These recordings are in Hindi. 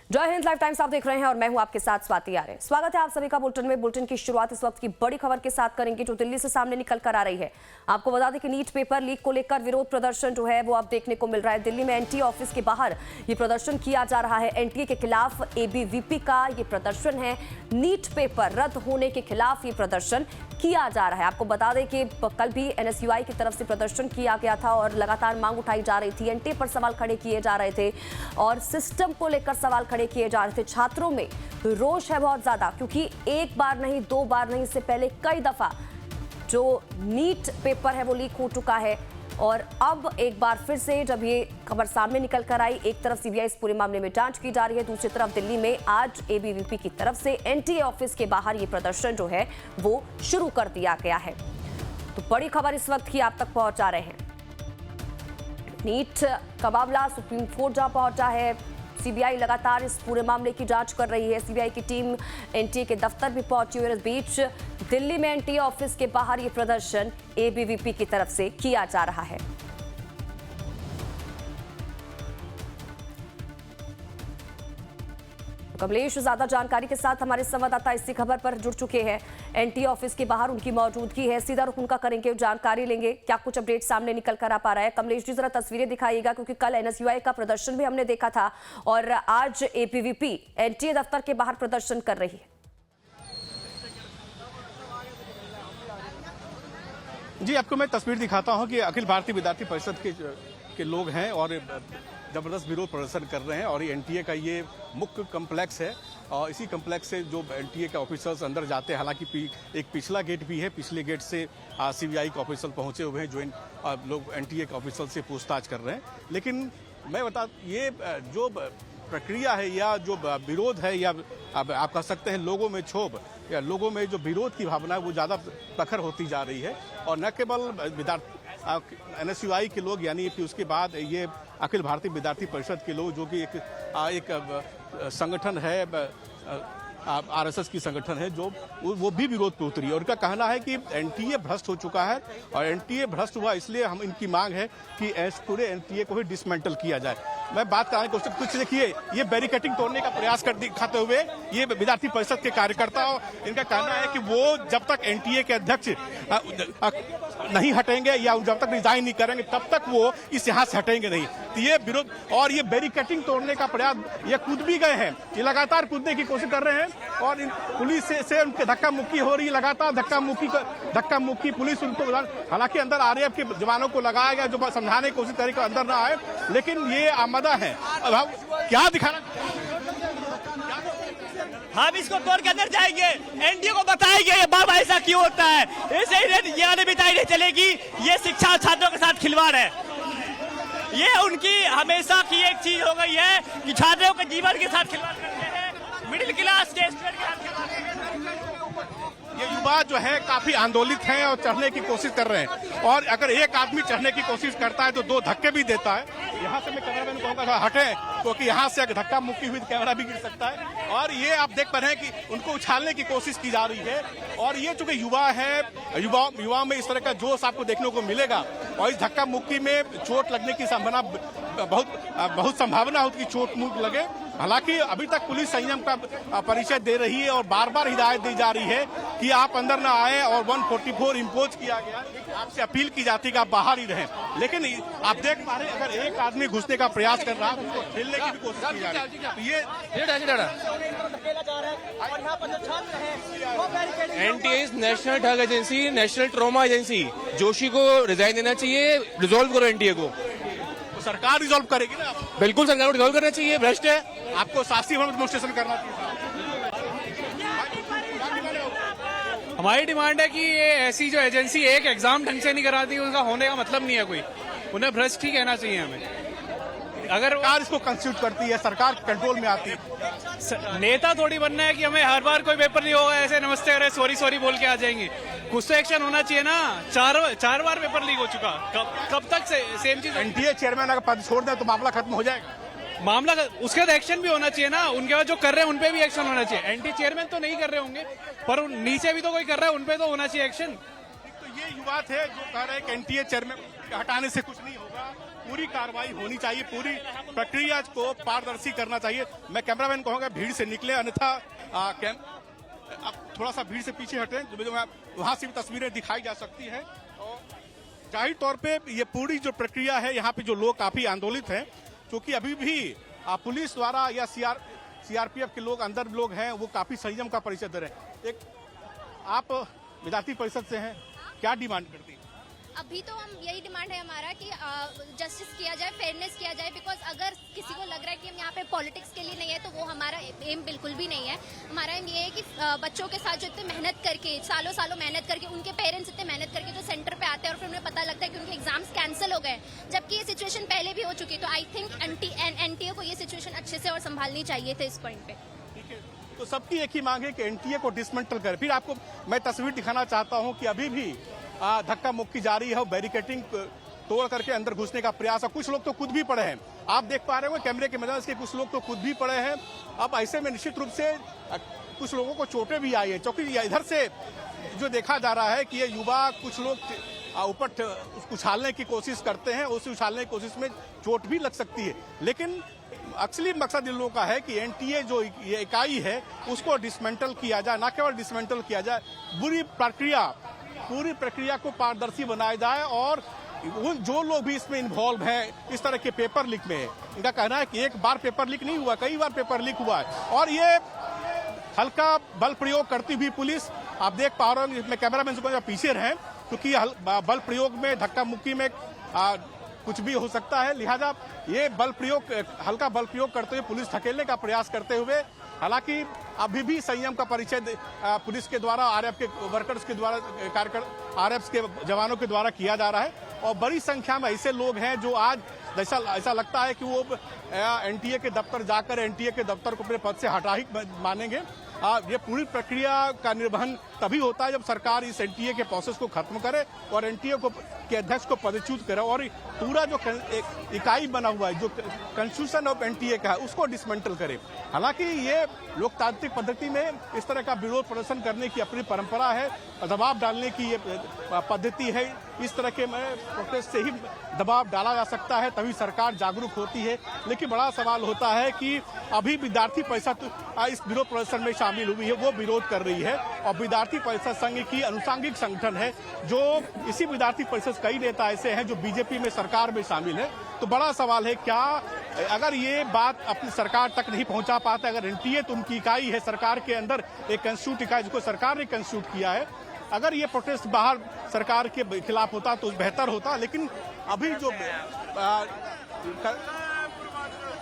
जय हिंद। लाइव टाइम्स आप देख रहे हैं और मैं हूं आपके साथ स्वाति आर्य। स्वागत है आप सभी का बुलेटिन में। बुलेटिन की शुरुआत इस वक्त की बड़ी खबर के साथ करेंगे जो दिल्ली से सामने निकल कर आ रही है। आपको बता दें कि नीट पेपर लीक को लेकर विरोध प्रदर्शन जो है वो अब देखने को मिल रहा है। दिल्ली में एनटीए ऑफिस के बाहर ये प्रदर्शन किया जा रहा है। एनटीए के खिलाफ एबीवीपी का ये प्रदर्शन है। नीट पेपर रद्द होने के खिलाफ ये प्रदर्शन किया जा रहा है। आपको बता दें कि कल भी एनएसयूआई की तरफ से प्रदर्शन किया गया था और लगातार मांग उठाई जा रही थी। एनटीए पर सवाल खड़े किए जा रहे थे और सिस्टम को लेकर सवाल खड़े किए जा रहे थे। छात्रों में रोष है बहुत ज्यादा, क्योंकि एक बार नहीं, दो बार नहीं, इससे पहले कई दफा जो नीट पेपर है वो लीक हो चुका है। और अब एक बार फिर से जब ये खबर सामने निकल कर आई, एक तरफ सीबीआई इस पूरे मामले में जांच की जा रही है, दूसरी तरफ दिल्ली में आज एबीवीपी की तरफ से एनटीए ऑफिस के बाहर ये प्रदर्शन जो है वो शुरू कर दिया गया है। तो बड़ी खबर इस वक्त की आप तक पहुंचा रहे हैं। नीट का मामला सुप्रीम कोर्ट जा पहुंचा है। सीबीआई लगातार इस पूरे मामले की जांच कर रही है। सीबीआई की टीम एनटीए के दफ्तर भी पहुंची हुई है। इस बीच दिल्ली में एनटीए ऑफिस के बाहर ये प्रदर्शन एबीवीपी की तरफ से किया जा रहा है। कमलेश ज्यादा जानकारी के साथ हमारे संवाददाता इसी खबर पर जुड़ चुके हैं। एनटीए ऑफिस के बाहर उनकी मौजूदगी है, सीधा रुख उनका करेंगे, जानकारी लेंगे क्या कुछ अपडेट सामने निकल कर आ पा रहा है। कमलेश जी जरा तस्वीरें दिखाइएगा, क्योंकि कल एनएसयूआई का प्रदर्शन भी हमने देखा था और आज एबीवीपी एनटीए दफ्तर के बाहर प्रदर्शन कर रही है। जी, आपको मैं तस्वीर दिखाता हूं कि अखिल भारतीय विद्यार्थी परिषद के लोग हैं और जबरदस्त विरोध प्रदर्शन कर रहे हैं। और ये एनटीए का ये मुख्य कम्प्लेक्स है और इसी कम्प्लेक्स से जो एनटीए के ऑफिसर्स अंदर जाते हैं, हालांकि एक पिछला गेट भी है, पिछले गेट से सीबीआई के ऑफिसर पहुंचे हुए हैं जो लोग एनटीए के ऑफिसर से पूछताछ कर रहे हैं। लेकिन मैं बता, ये जो प्रक्रिया है या जो विरोध है या आप कह सकते हैं लोगों में क्षोभ या लोगों में जो विरोध की भावना है वो ज़्यादा प्रखर होती जा रही है। और न केवल एनएसयूआई के लोग, यानी कि उसके बाद ये अखिल भारतीय विद्यार्थी परिषद के लोग, जो कि एक संगठन है, आरएसएस की संगठन है, जो वो भी विरोध पे उतरी। और उनका कहना है कि एनटीए भ्रष्ट हो चुका है और एनटीए भ्रष्ट हुआ इसलिए हम इनकी मांग है कि पूरे एनटीए को ही डिसमेंटल किया जाए। मैं बात करने की कोशिश, कुछ देखिए, ये बैरिकेडिंग तोड़ने का प्रयास कर दिखाते हुए ये विद्यार्थी परिषद के कार्यकर्ता, इनका कहना है कि वो जब तक एनटीए के अध्यक्ष नहीं हटेंगे या जब तक रिजाइन नहीं करेंगे तब तक वो इस यहाँ से हटेंगे नहीं। तो ये विरोध और ये बैरिकेडिंग तोड़ने का प्रयास, ये कूद भी गए हैं, ये लगातार कूदने की कोशिश कर रहे हैं और पुलिस से उनके धक्का मुक्की हो रही है, लगातार धक्का मुक्की पुलिस उनको, हालांकि अंदर आरएएफ के जवानों को लगाया गया जो समझाने की कोशिश करें कि अंदर ना आए, लेकिन ये आमदा है। अब क्या दिखाना, हम इसको तोड़ के अंदर जाएंगे, एनटीए को बताएंगे ये बाबा ऐसा क्यों होता है, ऐसे ही ये बिताई नहीं चलेगी। ये शिक्षा छात्रों के साथ खिलवाड़ है। ये उनकी हमेशा की एक चीज हो गई है कि छात्रों के जीवन के साथ खिलवाड़ करते हैं, मिडिल क्लास के स्टूडेंट के साथ खिलवाड़ करते हैं। ये युवा जो है काफी आंदोलित हैं और चढ़ने की कोशिश कर रहे हैं। और अगर एक आदमी चढ़ने की कोशिश करता है तो दो धक्के भी देता है। यहाँ से मैं कैमरामैन को कहूँगा हटे, क्योंकि यहाँ से अगर धक्का मुक्की हुई तो कैमरा भी गिर सकता है। और ये आप देख पा रहे हैं कि उनको उछालने की कोशिश की जा रही है। और ये चूंकि युवा है, युवा में इस तरह का जोश आपको देखने को मिलेगा और इस धक्का मुक्की में चोट लगने की संभावना बहुत संभावना होती है, चोट मुख लगे। हालांकि अभी तक पुलिस संयम का परिचय दे रही है और बार बार हिदायत दी जा रही है कि आप अंदर ना आए और 144 इम्पोज किया गया, आपसे अपील की जाती है कि आप बाहर ही रहें। लेकिन आप देख पा रहे हैं, अगर एक आदमी घुसने का प्रयास कर रहा है उसको ठेलने की भी कोशिश की जा रही है। ये NTA national drug agency, national trauma agency, Joshi को रिजाइन देना चाहिए, रिजॉल्व करो एनटीए को। तो सरकार रिजॉल्व करेगी ना? बिल्कुल सरकार को रिजॉल्व करना चाहिए, भ्रष्ट है। आपको शासी भवन डेमोन्स्ट्रेशन करना चाहिए। हमारी डिमांड है कि ये ऐसी जो एजेंसी एक एग्जाम ढंग से नहीं कराती, उनका होने का मतलब नहीं है कोई, उन्हें भ्रष्ट ही कहना चाहिए हमें। अगर सरकार इसको कंस्टिट्यूट करती है, सरकार कंट्रोल में आती है। नेता थोड़ी बनना है कि हमें हर बार कोई पेपर नहीं होगा ऐसे नमस्ते करे सॉरी बोल के आ जाएंगे। कुछ तो एक्शन होना चाहिए ना। चार बार पेपर लीक हो चुका, कब तक सेम चीज। एनटीए चेयरमैन अगर पद छोड़ दे तो मामला खत्म हो जाएगा। मामला उसके बाद एक्शन भी होना चाहिए ना, उनके बाद जो कर रहे हैं उनपे भी एक्शन होना चाहिए। एनटी चेयरमैन तो नहीं कर रहे होंगे, पर नीचे भी तो कोई कर रहा है, उनपे तो होना चाहिए एक्शन। तो ये युवा थे जो कह रहे हैं कि एनटीए चेयरमैन हटाने से कुछ नहीं होगा, पूरी कार्रवाई होनी चाहिए, पूरी प्रक्रिया को पारदर्शी करना चाहिए। मैं कैमरामैन कहूंगा भीड़ से निकले, अन्यथा अब थोड़ा सा भीड़ से पीछे हटें, वहां से भी तस्वीरें दिखाई जा सकती है। और जाहिर तौर पे ये पूरी जो प्रक्रिया है, यहाँ पे जो लोग काफी आंदोलित हैं, क्योंकि अभी भी पुलिस द्वारा या सीआरपीएफ के लोग अंदर लोग हैं, वो काफी संयम का परिचय दे रहे हैं। एक आप विद्यार्थी परिषद से हैं, क्या डिमांड करती हैं? अभी तो हम यही डिमांड है हमारा कि जस्टिस किया जाए, फेयरनेस किया जाए, बिकॉज अगर किसी को लग रहा है कि हम यहाँ पे पॉलिटिक्स के लिए नहीं है तो वो हमारा एम बिल्कुल भी नहीं है। हमारा एम ये है कि बच्चों के साथ जो इतने मेहनत करके सालों सालों मेहनत करके उनके पेरेंट्स इतने मेहनत करके जो सेंटर पे आते हैं और फिर उन्हें पता लगता है कि उनके एग्जाम्स कैंसिल हो गए, जबकि ये सिचुएशन पहले भी हो चुकी, तो आई थिंक एनटीए को ये सिचुएशन अच्छे से और संभालनी चाहिए थे इस पॉइंट पे। तो सबकी एक ही मांग है कि एनटीए को डिसमेंटल करे। फिर आपको मैं तस्वीर दिखाना चाहता हूं कि अभी भी धक्का मुक्की जारी है, बैरिकेटिंग तोड़ करके अंदर घुसने का प्रयास है। कुछ लोग तो खुद भी पड़े हैं, आप देख पा रहे हो कैमरे की मदद से, कुछ लोग तो खुद भी पड़े हैं। अब ऐसे में निश्चित रूप से कुछ लोगों को चोटें भी आई है, क्योंकि इधर से जो देखा जा रहा है कि ये युवा कुछ लोग ऊपर उछालने की कोशिश करते हैं, उस उछालने की कोशिश में चोट भी लग सकती है। लेकिन असली मकसद इन लोगों का है कि एनटीए जो ये इकाई है उसको डिसमेंटल किया जाए, न केवल डिसमेंटल किया जाए, पूरी प्रक्रिया को पारदर्शी बनाया जाए। और उन जो लोग भी इसमें इन्वॉल्व हैं इस तरह के पेपर लीक में, इनका कहना है कि एक बार पेपर लीक नहीं हुआ, कई बार पेपर लीक हुआ है। और ये हल्का बल प्रयोग करती हुई पुलिस, आप देख पा रहे हो, इसमें कैमरामैन से पीछे रहें, क्योंकि बल प्रयोग में, धक्का मुक्की में कुछ भी हो सकता है, लिहाजा ये हल्का बल प्रयोग करते हुए पुलिस धकेलने का प्रयास करते हुए, हालांकि अभी भी संयम का परिचय पुलिस के द्वारा, आरएफ के वर्कर्स के द्वारा, आरएफ के जवानों के द्वारा किया जा रहा है। और बड़ी संख्या में ऐसे लोग हैं जो आज ऐसा लगता है कि वो एनटीए के दफ्तर जाकर एनटीए के दफ्तर को अपने पद से हटा ही मानेंगे। ये पूरी प्रक्रिया का निर्वहन तभी होता है जब सरकार इस एनटीए के प्रोसेस को खत्म करे और एनटीए के अध्यक्ष को पदच्युत करे, और पूरा जो इकाई बना हुआ है, जो कॉन्स्टिट्यूशन ऑफ एनटीए का है, उसको डिसमेंटल करे। हालांकि ये लोकतांत्रिक पद्धति में इस तरह का विरोध प्रदर्शन करने की अपनी परंपरा है, दबाव डालने की ये पद्धति है। इस तरह के प्रोटेस्ट से ही दबाव डाला जा सकता है, तभी सरकार जागरूक होती है। लेकिन बड़ा सवाल होता है कि अभी विद्यार्थी परिषद इस विरोध प्रदर्शन में शामिल हुई है, वो विरोध कर रही है, और विद्यार्थी परिषद संघ की अनुषंगिक संगठन है, जो इसी विद्यार्थी परिषद कई नेता ऐसे हैं जो बीजेपी में, सरकार में शामिल है। तो बड़ा सवाल है, क्या अगर ये बात अपनी सरकार तक नहीं पहुंचा पाता, अगर एनटीए तो उनकी इकाई है सरकार के अंदर, एक कंस्टिट्यूट इकाई जिसको सरकार ने कंस्टिट्यूट किया है, अगर ये प्रोटेस्ट बाहर सरकार के खिलाफ होता तो बेहतर होता। लेकिन अभी जो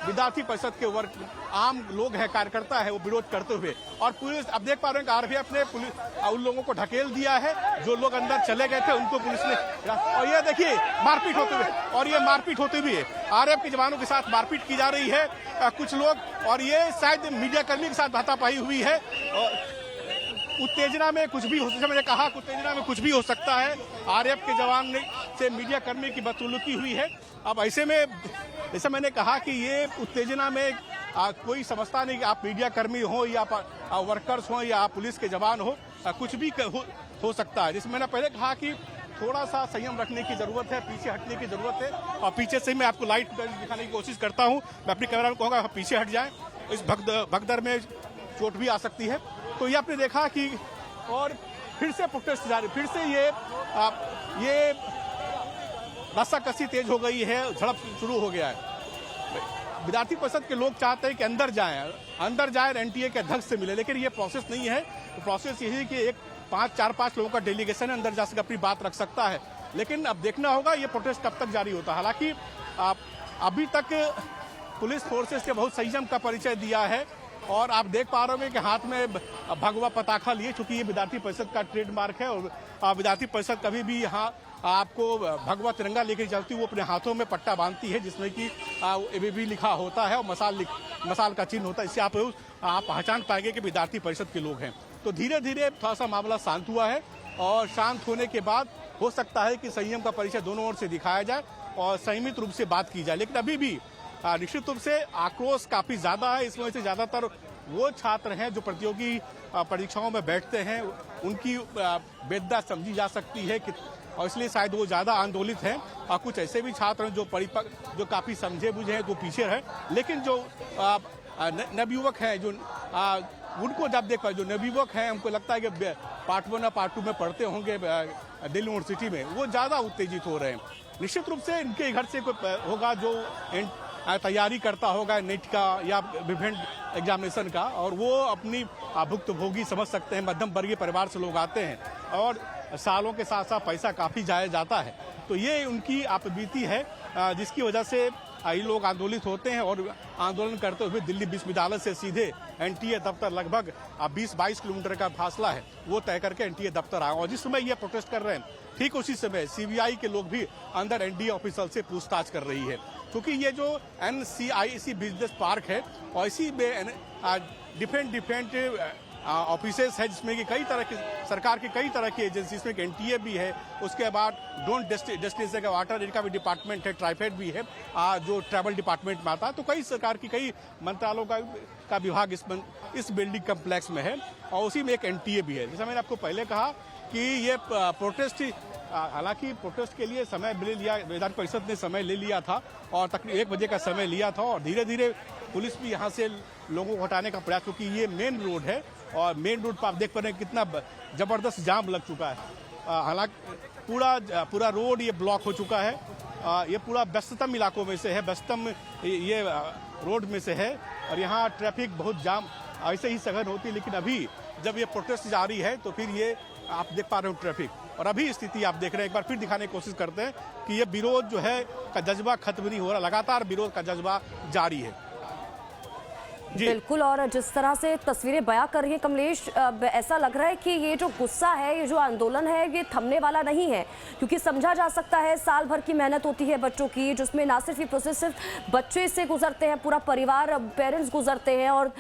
विद्यार्थी परिषद के वर्ग आम लोग हैं, कार्यकर्ता है, वो विरोध करते हुए, और पुलिस, अब देख पा रहे हैं कि आरपीएफ ने उन लोगों को ढकेल दिया है, जो लोग अंदर चले गए थे उनको पुलिस ने, और ये देखिए मारपीट होते हुए आरएफ के जवानों के साथ मारपीट की जा रही है कुछ लोग, और ये शायद मीडिया कर्मी के साथ हाथापाई हुई है। उत्तेजना में कुछ भी हो, मैंने कहा उत्तेजना में कुछ भी हो सकता है। आरएफ के जवान से मीडिया कर्मी की बदसलूकी हुई है। अब ऐसे में जैसे मैंने कहा कि ये उत्तेजना में कोई समझता नहीं कि आप मीडिया कर्मी हो या वर्कर्स हो या पुलिस के जवान हो, कुछ भी हो सकता है। जैसे मैंने पहले कहा कि थोड़ा सा संयम रखने की जरूरत है, पीछे हटने की जरूरत है, और पीछे से मैं आपको लाइट दिखाने की कोशिश करता हूँ। मैं अपनी कैमरा में कहूँगा पीछे हट जाए, इस भगदड़ में चोट भी आ सकती है। तो ये आपने देखा कि, और फिर से प्रोटेस्ट जारी, फिर से ये रस्साकसी तेज हो गई है, झड़प शुरू हो गया है। विद्यार्थी परिषद के लोग चाहते हैं कि अंदर जाए एनटीए के अध्यक्ष से मिले, लेकिन ये प्रोसेस नहीं है। प्रोसेस यही है कि एक 4-5 लोगों का डेलीगेशन अंदर जा सके, अपनी बात रख सकता है। लेकिन अब देखना होगा ये प्रोटेस्ट कब तक जारी होता है। हालांकि अभी तक पुलिस फोर्सेस ने बहुत संयम का परिचय दिया है, और आप देख पा रहे हो कि हाथ में भगवा पताखा लिए, चूंकि ये विद्यार्थी परिषद का ट्रेडमार्क है, और विद्यार्थी परिषद कभी भी यहाँ आपको भगवा तिरंगा लेकर चलती है, वो अपने हाथों में पट्टा बांधती है जिसमें कि एबीवी लिखा होता है और मसाल का चिन्ह होता है। इससे आप पहचान पाएंगे कि विद्यार्थी परिषद के लोग हैं। तो धीरे धीरे थोड़ा सा मामला शांत हुआ है, और शांत होने के बाद हो सकता है कि संयम का परिचय दोनों ओर से दिखाया जाए और संयमित रूप से बात की जाए। लेकिन अभी भी निश्चित रूप से आक्रोश काफी ज्यादा है। इस वजह से ज्यादातर वो छात्र हैं जो प्रतियोगी परीक्षाओं में बैठते हैं, उनकी बेददा समझी जा सकती है कि और इसलिए शायद वो ज़्यादा आंदोलित हैं। और कुछ ऐसे भी छात्र हैं जो परिपक्व, जो काफ़ी समझे बुझे हैं, जो पीछे हैं। लेकिन जो नवयुवक हैं, जो उनको जब देख पाए, जो नवयुवक हैं, हमको लगता है कि पार्ट 1 या पार्ट 2 में पढ़ते होंगे दिल्ली यूनिवर्सिटी में, वो ज़्यादा उत्तेजित हो रहे हैं। निश्चित रूप से इनके घर से कोई होगा जो तैयारी करता होगा नीट का या विभिन्न एग्जामिनेशन का, और वो अपनी भुक्तभोगी समझ सकते हैं। मध्यम वर्गीय परिवार से लोग आते हैं और सालों के साथ साथ पैसा काफ़ी जाया जाता है। तो ये उनकी आपबीती है, जिसकी वजह से ये लोग आंदोलित होते हैं। और आंदोलन करते हुए दिल्ली विश्वविद्यालय से सीधे एनटीए दफ्तर, लगभग 20-22 किलोमीटर का फासला है, वो तय करके एनटीए दफ्तर आए। और जिस समय ये प्रोटेस्ट कर रहे हैं, ठीक उसी समय सीबीआई के लोग भी अंदर एनडीए ऑफिसर से पूछताछ कर रही है, क्योंकि ये जो NCIC बिजनेस पार्क है और इसी में डिफरेंट ऑफिसेस है, जिसमें कि कई तरह की सरकार की कई तरह की एजेंसी, इसमें एनटीए भी है, उसके बाद डोंट डेस्टिनेशन का वाटर इनका भी डिपार्टमेंट है, ट्राइफेड भी है, जो ट्रैवल डिपार्टमेंट में आता है। तो कई सरकार की कई मंत्रालयों का विभाग इस बिल्डिंग कम्प्लेक्स में है, और उसी में एक एनटीए भी है। जैसा मैंने आपको पहले कहा कि ये प्रोटेस्ट, हालांकि प्रोटेस्ट के लिए समय ले लिया, विधान परिषद ने समय ले लिया था और तकरीबन 1 बजे का समय लिया था, और धीरे धीरे पुलिस भी यहाँ से लोगों को हटाने का प्रयास, क्योंकि ये मेन रोड है और मेन रोड पर आप देख पा रहे हैं कितना जबरदस्त जाम लग चुका है। हालांकि पूरा रोड ये ब्लॉक हो चुका है। ये पूरा व्यस्ततम इलाकों में से है, व्यस्ततम ये रोड में से है, और यहाँ ट्रैफिक बहुत जाम ऐसे ही सघन होती है। लेकिन अभी जब ये प्रोटेस्ट जारी है तो फिर ये आप देख पा रहे हो ट्रैफिक, और अभी स्थिति आप देख रहे हैं। एक बार फिर दिखाने की कोशिश करते हैं कि ये विरोध जो है का जज्बा खत्म नहीं हो रहा, लगातार विरोध का जज्बा जारी है। बिल्कुल, और जिस तरह से तस्वीरें बयां कर रही हैं कमलेश, ऐसा लग रहा है कि ये जो गुस्सा है, ये जो आंदोलन है, ये थमने वाला नहीं है। क्योंकि समझा जा सकता है साल भर की मेहनत होती है बच्चों की, जिसमें ना सिर्फ ये प्रोसेस सिर्फ बच्चे से गुजरते हैं, पूरा परिवार, पेरेंट्स गुजरते हैं, और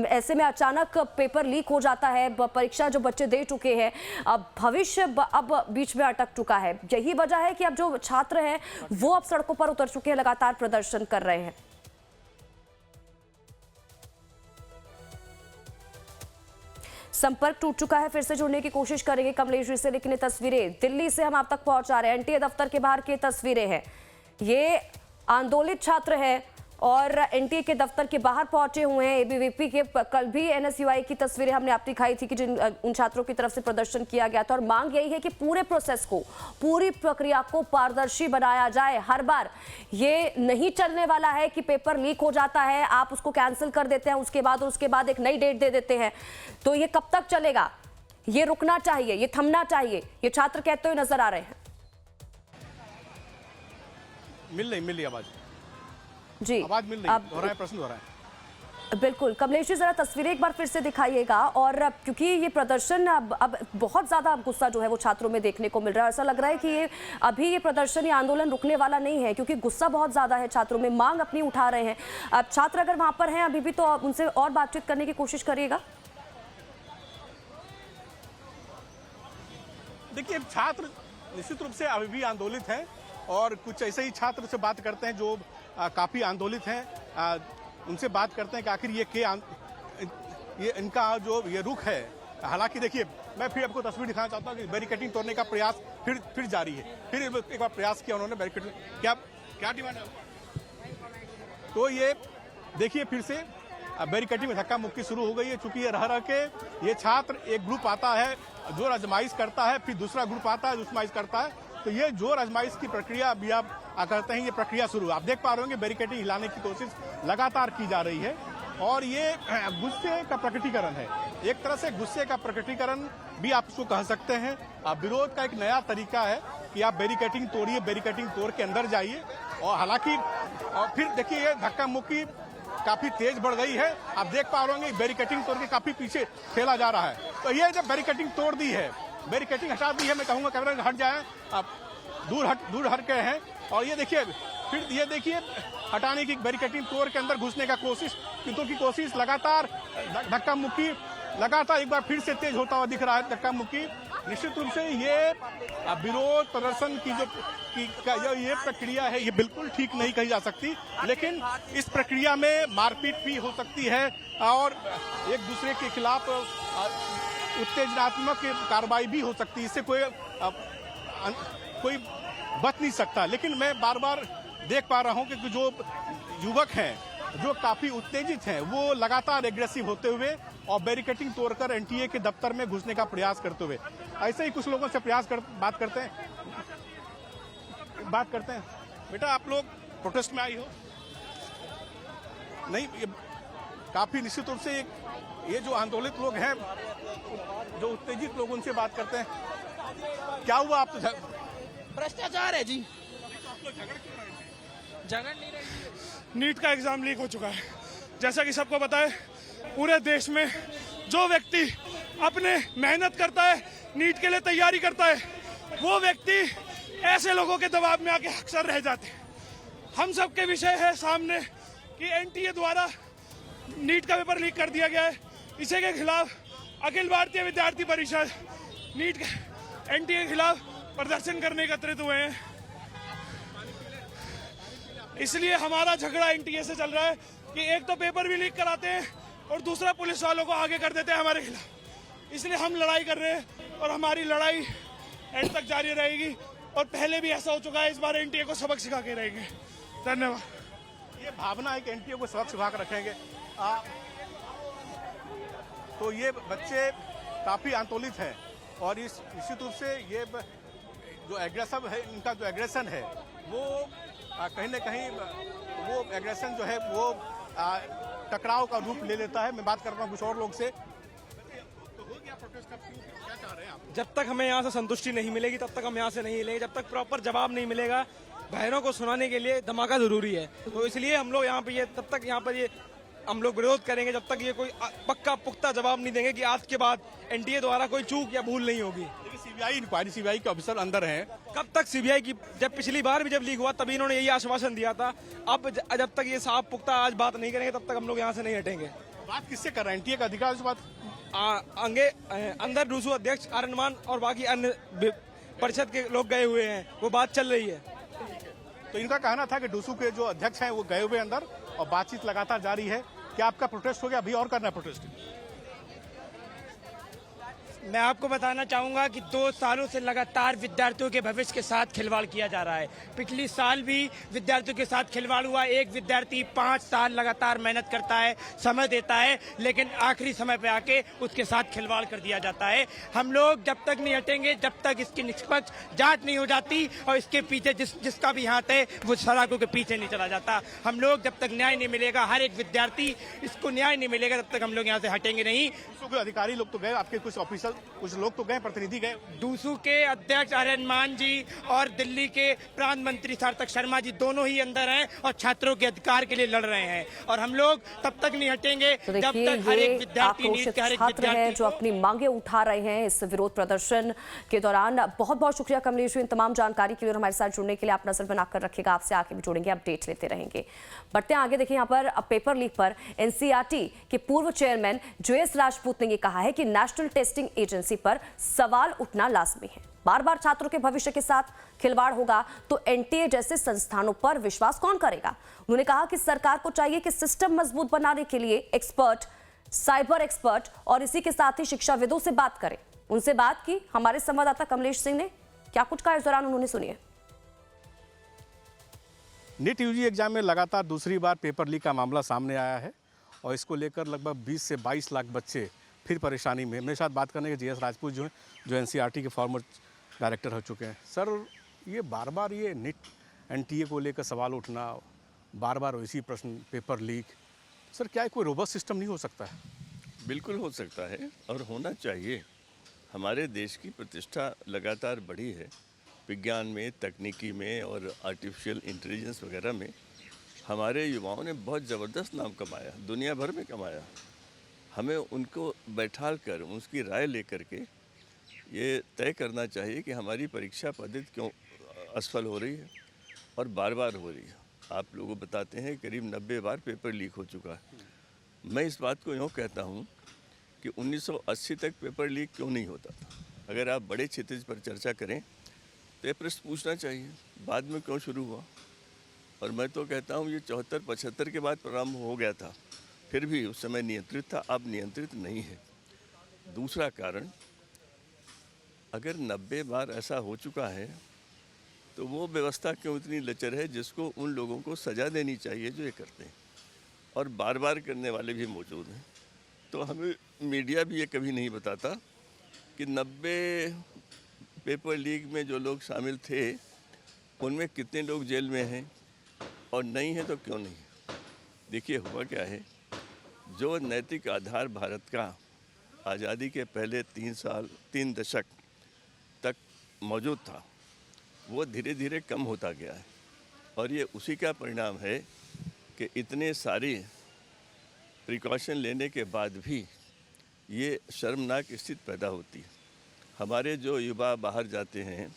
ऐसे में अचानक पेपर लीक हो जाता है, परीक्षा जो बच्चे दे चुके हैं, अब भविष्य अब बीच में अटक चुका है। यही वजह है कि अब जो छात्र हैं वो अब सड़कों पर उतर चुके हैं, लगातार प्रदर्शन कर रहे हैं। संपर्क टूट चुका है, फिर से जुड़ने की कोशिश करेंगे कमलेश जी से, लेकिन ये तस्वीरें दिल्ली से हम आप तक पहुंचा रहे हैं। एनटीए दफ्तर के बाहर की तस्वीरें हैं, ये आंदोलित छात्र हैं और एनटीए के दफ्तर के बाहर पहुंचे हुए हैं। एबीवीपी के कल भी NSUI की तस्वीरें हमने आपको दिखाई थी कि जिन उन छात्रों की तरफ से प्रदर्शन किया गया था, और मांग यही है कि पूरे प्रोसेस को, पूरी प्रक्रिया को पारदर्शी बनाया जाए। हर बार ये नहीं चलने वाला है कि पेपर लीक हो जाता है, आप उसको कैंसिल कर देते हैं, उसके बाद एक नई डेट दे देते हैं। तो ये कब तक चलेगा? ये रुकना चाहिए, ये थमना चाहिए, ये छात्र कहते हुए नजर आ रहे हैं। मिल रही आवाज जी, आवाज मिल रही, दोहराएं, प्रश्न दोहराएं। बिल्कुल कमलेश जी, जरा तस्वीरें एक बार फिर से दिखाइएगा। और क्योंकि ये प्रदर्शन अब बहुत ज्यादा गुस्सा जो है वो छात्रों में देखने को मिल रहा है, ऐसा लग रहा है कि ये अभी ये प्रदर्शन, ये आंदोलन रुकने वाला नहीं है, क्योंकि गुस्सा बहुत ज्यादा है छात्रों में, मांग अपनी उठा रहे हैं। अब छात्र अगर वहां पर हैं अभी भी, तो उनसे और बातचीत करने की कोशिश करिएगा। देखिए, छात्र निश्चित रूप से अभी भी आंदोलित हैं, और कुछ ऐसे ही छात्र से बात करते हैं जो काफी आंदोलित हैं। उनसे बात करते हैं कि आखिर ये इनका जो ये रुख है। हालांकि देखिए, मैं फिर आपको तस्वीर दिखाना चाहता हूँ कि बैरिकेडिंग तोड़ने का प्रयास फिर जारी है। फिर एक बार प्रयास किया उन्होंने बैरिकेडिंग, क्या डिमांड है? तो ये देखिए, फिर से बैरिकेडिंग में धक्का मुक्की शुरू हो गई है। चूंकि ये रह के ये छात्र, एक ग्रुप आता है जो आजमाइश करता है, फिर दूसरा ग्रुप आता है जो आजमाइश करता है। तो ये जोर आजमाइश की प्रक्रिया अभी आप करते हैं, ये प्रक्रिया शुरू। आप देख पा रहे होंगे बैरिकेडिंग हिलाने की कोशिश लगातार की जा रही है, और ये गुस्से का प्रकटीकरण है। एक तरह से गुस्से का प्रकटीकरण भी आप इसको कह सकते हैं। विरोध का एक नया तरीका है कि आप बैरिकेडिंग तोड़िए, बैरिकेडिंग तोड़ के अंदर जाइए। और हालांकि फिर देखिए, ये धक्का मुक्की काफी तेज बढ़ गई है। आप देख पा रहे होंगे बैरिकेडिंग तोड़ के काफी पीछे ठेला जा रहा है। तो ये जब बैरिकेडिंग तोड़ दी है, बैरिकेडिंग हटा दी है, मैं कहूंगा कैमरा हट जाए, आप दूर हट गए हैं। और ये देखिए, फिर ये देखिए हटाने की, बैरिकेडिंग तोड़ के अंदर घुसने का कोशिश लगातार, धक्का मुक्की लगातार एक बार फिर से तेज होता हुआ दिख रहा है। धक्का मुक्की निश्चित रूप से ये विरोध प्रदर्शन की ये प्रक्रिया है, ये बिल्कुल ठीक नहीं कही जा सकती। लेकिन इस प्रक्रिया में मारपीट भी हो सकती है, और एक दूसरे के खिलाफ उत्तेजनात्मक कार्रवाई भी हो सकती है। इससे कोई कोई बच नहीं सकता। लेकिन मैं बार बार देख पा रहा हूं कि जो युवक हैं, जो काफी उत्तेजित हैं, वो लगातार एग्रेसिव होते हुए और बैरिकेडिंग तोड़कर एनटीए के दफ्तर में घुसने का प्रयास करते हुए, ऐसे ही कुछ लोगों से बात करते हैं। बेटा, आप लोग प्रोटेस्ट में आई हो? नहीं, ये काफी निश्चित रूप से ये जो आंदोलित लोग हैं, जो उत्तेजित लोग, उनसे बात करते हैं। क्या हुआ? आप तो भ्रष्टाचार है जी। झगड़ नहीं रही। नीट का एग्जाम लीक हो चुका है। जैसा कि सबको पता है, पूरे देश में जो व्यक्ति अपने मेहनत करता है, नीट के लिए तैयारी करता है, वो व्यक्ति ऐसे लोगों के दबाव में आके अक्सर रह जाते हैं। हम सबके विषय है सामने कि एनटीए द्वारा नीट का पेपर लीक कर दिया गया है। इसी के खिलाफ अखिल भारतीय विद्यार्थी परिषद नीट एनटीए के खिलाफ प्रदर्शन करने एकत्रित हुए हैं। इसलिए हमारा झगड़ा एनटीए से चल रहा है कि एक तो पेपर भी लीक कराते हैं और दूसरा पुलिस वालों को आगे कर देते हैं हमारे खिलाफ। इसलिए हम लड़ाई कर रहे हैं और हमारी लड़ाई एंड तक जारी रहेगी। और पहले भी ऐसा हो चुका है, इस बार एनटीए को सबक सिखा के रहेंगे। धन्यवाद। ये भावना है कि एनटीए को सबक सिखा कर रखेंगे। तो ये बच्चे काफी आंदोलित हैं और इस निश्चित रूप से ये जो एग्रेसिव है, इनका जो एग्रेशन है, वो कहीं न कहीं वो एग्रेशन जो है वो टकराव का रूप ले लेता है। मैं बात कर रहा हूँ कुछ और लोग से। तो हो गया प्रोटेस्ट का, क्या चाह रहे हैं आप? जब तक हमें यहाँ से संतुष्टि नहीं मिलेगी तब तक हम यहाँ से नहीं हिलेंगे। जब तक प्रॉपर जवाब नहीं मिलेगा, बहनों को सुनाने के लिए धमाका जरूरी है। तो इसलिए हम लोग यहाँ पे तब तक यहाँ पर हम लोग विरोध करेंगे जब तक ये कोई पक्का पुख्ता जवाब नहीं देंगे कि आज के बाद एनटीए द्वारा कोई चूक या भूल नहीं होगी। सीबीआई इंक्वायरी, सीबीआई के ऑफिसर अंदर हैं। कब तक सीबीआई की? जब पिछली बार भी जब लीक हुआ तभी इन्होंने यही आश्वासन दिया था। अब जब तक ये साफ पुख्ता आज बात नहीं करेंगे तब तक हम लोग यहाँ से नहीं हटेंगे। बात किससे कर रहे हैं? एनटीए का अधिकारी से बात? अंदर डूसू अध्यक्ष आर्यमान और बाकी अन्य परिषद के लोग गए हुए हैं, वो बात चल रही है। तो इनका कहना था कि डूसू के जो अध्यक्ष हैं वो गए हुए अंदर और बातचीत लगातार जारी है। क्या आपका प्रोटेस्ट हो गया? अभी और करना है प्रोटेस्ट? मैं आपको बताना चाहूंगा कि 2 सालों से लगातार विद्यार्थियों के भविष्य के साथ खिलवाड़ किया जा रहा है। पिछली साल भी विद्यार्थियों के साथ खिलवाड़ हुआ। एक विद्यार्थी 5 साल लगातार मेहनत करता है, समय देता है, लेकिन आखिरी समय पे आके उसके साथ खिलवाड़ कर दिया जाता है। हम लोग जब तक नहीं हटेंगे, जब तक इसकी निष्पक्ष जांच नहीं हो जाती और इसके पीछे जिसका भी हाथ है वो सलाखों के पीछे नहीं चला जाता। हम लोग जब तक न्याय नहीं मिलेगा, हर एक विद्यार्थी इसको न्याय नहीं मिलेगा, तब तक हम लोग यहाँ से हटेंगे नहीं। अधिकारी लोग तो गए, आपके कुछ ऑफिसर, कुछ लोग तो गए, प्रतिनिधि गए। डूसू के अध्यक्ष आर्यमान जी और दिल्ली के प्रांत मंत्री सार्थक शर्मा जी दोनों ही अंदर हैं और छात्रों के अधिकार के लिए लड़ रहे हैं। और हम लोग तब तक नहीं हटेंगे तो जब तक हर एक विद्यार्थी छात्र हैं जो अपनी मांगे उठा रहे हैं इस विरोध प्रदर्शन के दौरान। बहुत बहुत शुक्रिया कमलेश, इन तमाम जानकारी के लिए और हमारे साथ जुड़ने के लिए। आप नजर बनाकर रखिएगा, आपसे आगे भी जुड़ेंगे, अपडेट लेते रहेंगे। बढ़ते हैं आगे। देखिए यहाँ पर पेपर लीक पर एनसीईआरटी के पूर्व चेयरमैन JS राजपूत ने यह कहा है कि नेशनल टेस्टिंग एजेंसी पर सवाल उठना लाजमी है। बार बार छात्रों के भविष्य के साथ खिलवाड़ होगा तो एनटीए जैसे संस्थानों पर विश्वास कौन करेगा। उन्होंने कहा कि सरकार को चाहिए कि सिस्टम मजबूत बनाने के लिए एक्सपर्ट, साइबर एक्सपर्ट और इसी के साथ ही शिक्षाविदों से बात करें। उनसे बात की हमारे संवाददाता कमलेश सिंह ने। क्या कुछ कहा इस दौरान, उन्होंने सुनिए। नीट यूजी एग्जाम में लगातार दूसरी बार पेपर लीक का मामला सामने आया है और इसको लेकर लगभग 20 से 22 लाख बच्चे फिर परेशानी में। मेरे साथ बात करने के JS राजपूत जो हैं, जो एनसीईआरटी के फॉर्मर डायरेक्टर हो चुके हैं। सर, ये बार बार ये नीट एनटीए को लेकर सवाल उठना, बार बार वैसी प्रश्न, पेपर लीक, सर क्या कोई रोबस्ट सिस्टम नहीं हो सकता है? बिल्कुल हो सकता है और होना चाहिए। हमारे देश की प्रतिष्ठा लगातार बढ़ी है विज्ञान में, तकनीकी में और आर्टिफिशियल इंटेलिजेंस वगैरह में। हमारे युवाओं ने बहुत ज़बरदस्त नाम कमाया, दुनिया भर में कमाया। हमें उनको बैठाल कर उसकी राय लेकर के ये तय करना चाहिए कि हमारी परीक्षा पद्धति क्यों असफल हो रही है और बार बार हो रही है। आप लोगों बताते हैं करीब 90 बार पेपर लीक हो चुका है। मैं इस बात को यूँ कहता हूँ कि 1980 तक पेपर लीक क्यों नहीं होता था। अगर आप बड़े क्षितिज पर चर्चा करें तो ये प्रश्न पूछना चाहिए, बाद में क्यों शुरू हुआ। और मैं तो कहता हूँ ये 74-75 के बाद प्रारंभ हो गया था, फिर भी उस समय नियंत्रित था, अब नियंत्रित नहीं है। दूसरा कारण, अगर 90 बार ऐसा हो चुका है तो वो व्यवस्था क्यों इतनी लचर है जिसको उन लोगों को सज़ा देनी चाहिए जो ये करते हैं, और बार बार करने वाले भी मौजूद हैं। तो हमें मीडिया भी ये कभी नहीं बताता कि 90 पेपर लीक में जो लोग शामिल थे उनमें कितने लोग जेल में हैं, और नहीं है तो क्यों नहीं। देखिए हुआ क्या है, जो नैतिक आधार भारत का आज़ादी के पहले 3 दशक तक मौजूद था, वो धीरे धीरे कम होता गया है, और ये उसी का परिणाम है कि इतने सारी प्रिकॉशन लेने के बाद भी ये शर्मनाक स्थिति पैदा होती है। हमारे जो युवा बाहर जाते हैं,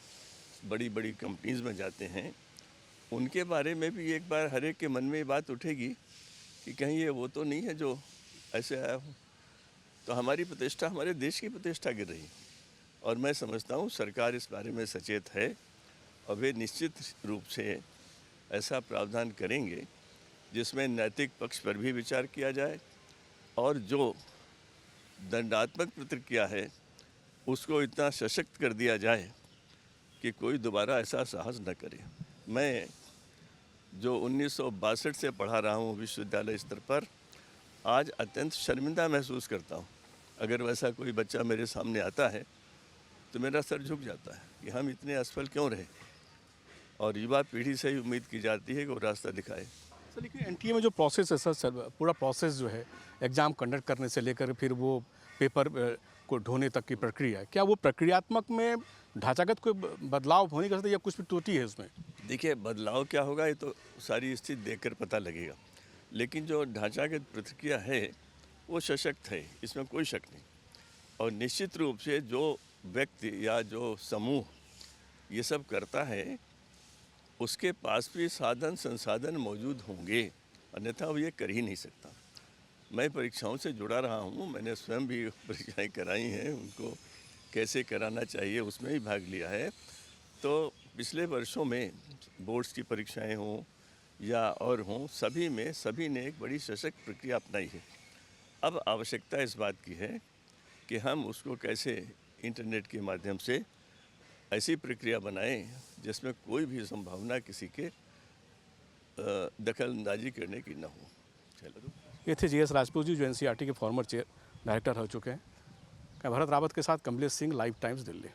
बड़ी बड़ी कंपनीज़ में जाते हैं, उनके बारे में भी एक बार हर एक के मन में ये बात उठेगी कि कहीं ये वो तो नहीं है जो ऐसे आया हो। तो हमारी प्रतिष्ठा, हमारे देश की प्रतिष्ठा गिर रही है, और मैं समझता हूँ सरकार इस बारे में सचेत है, और वे निश्चित रूप से ऐसा प्रावधान करेंगे जिसमें नैतिक पक्ष पर भी विचार किया जाए, और जो दंडात्मक प्रतिक्रिया है उसको इतना सशक्त कर दिया जाए कि कोई दोबारा ऐसा साहस न करे। मैं जो 1962 से पढ़ा रहा हूँ विश्वविद्यालय स्तर पर, आज अत्यंत शर्मिंदा महसूस करता हूँ। अगर वैसा कोई बच्चा मेरे सामने आता है तो मेरा सर झुक जाता है कि हम इतने असफल क्यों रहे, और युवा पीढ़ी से ही उम्मीद की जाती है कि वो रास्ता दिखाए। सर लेकिन एनटीए में जो प्रोसेस है सर, पूरा प्रोसेस जो है एग्ज़ाम कंडक्ट करने से लेकर फिर वो पेपर को ढोने तक की प्रक्रिया है, क्या वो प्रक्रियात्मक में ढांचागत कोई बदलाव होने का या कुछ भी त्रुटि है उसमें? देखिए बदलाव क्या होगा ये तो सारी स्थिति देखकर पता लगेगा, लेकिन जो ढांचागत प्रक्रिया है वो सशक्त है, इसमें कोई शक नहीं। और निश्चित रूप से जो व्यक्ति या जो समूह ये सब करता है उसके पास भी साधन संसाधन मौजूद होंगे, अन्यथा वो ये कर ही नहीं सकता। मैं परीक्षाओं से जुड़ा रहा हूँ, मैंने स्वयं भी परीक्षाएं कराई हैं, उनको कैसे कराना चाहिए उसमें ही भाग लिया है। तो पिछले वर्षों में बोर्ड्स की परीक्षाएं हों या और हों, सभी ने एक बड़ी सशक्त प्रक्रिया अपनाई है। अब आवश्यकता इस बात की है कि हम उसको कैसे इंटरनेट के माध्यम से ऐसी प्रक्रिया बनाएं जिसमें कोई भी संभावना किसी के दखल अंदाजी करने की न हो। चलो, ये थे जीएस राजपूत जी, जो एनसीईआरटी के फॉर्मर डायरेक्टर हो चुके हैं। भरत रावत के साथ कमलेश सिंह, लाइव टाइम्स, दिल्ली।